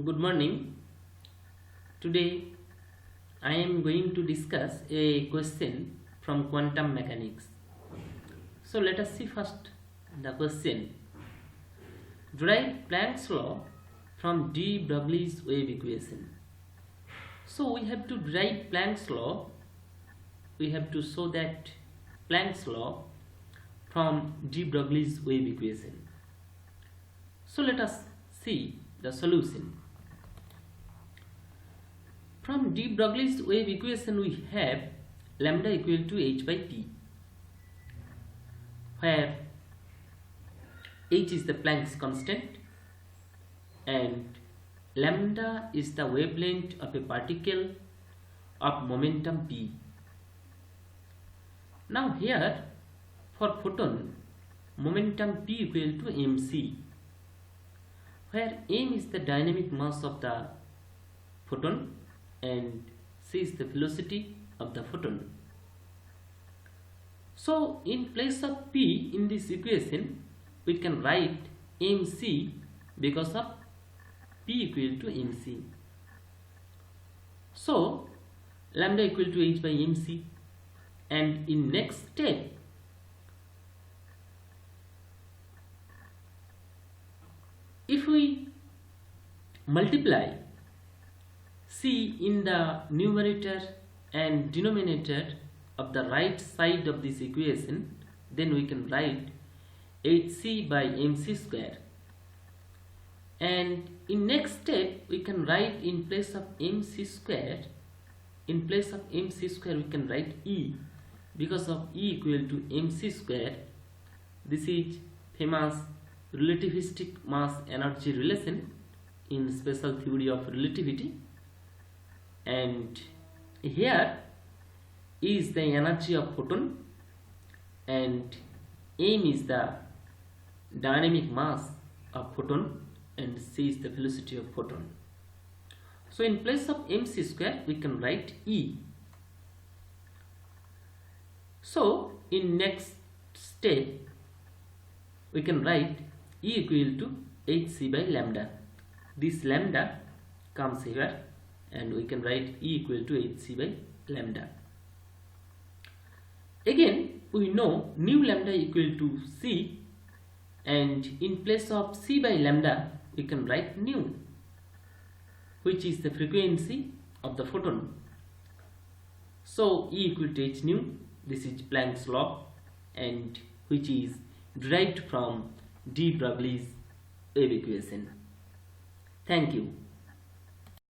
Good morning. Today I am going to discuss a question from quantum mechanics. So let us see first the question. Derive Planck's law from de Broglie's wave equation. So we have to derive Planck's law. We have to show that Planck's law from de Broglie's wave equation. So let us see the solution. From de Broglie's wave equation we have lambda equal to h by p, where h is the Planck's constant and lambda is the wavelength of a particle of momentum p. Now here for photon momentum p equal to mc, where m is the dynamic mass of the photon and c is the velocity of the photon. So in place of p in this equation we can write mc because of p equal to mc. So lambda equal to h by mc, and in next step if we multiply c in the numerator and denominator of the right side of this equation, then we can write hc by mc square, and in next step we can write in place of mc square, we can write e because of e equal to mc square. This is famous relativistic mass energy relation in special theory of relativity, and here is the energy of photon and m is the dynamic mass of photon and c is the velocity of photon. So in place of mc square we can write e. So in next step we can write e equal to hc by lambda. This lambda comes here and we can write e equal to hc by lambda. Again we know nu lambda equal to c, and in place of c by lambda we can write nu, which is the frequency of the photon. So E equal to h nu, this is Planck's law, and which is derived from de Broglie's wave equation. Thank you.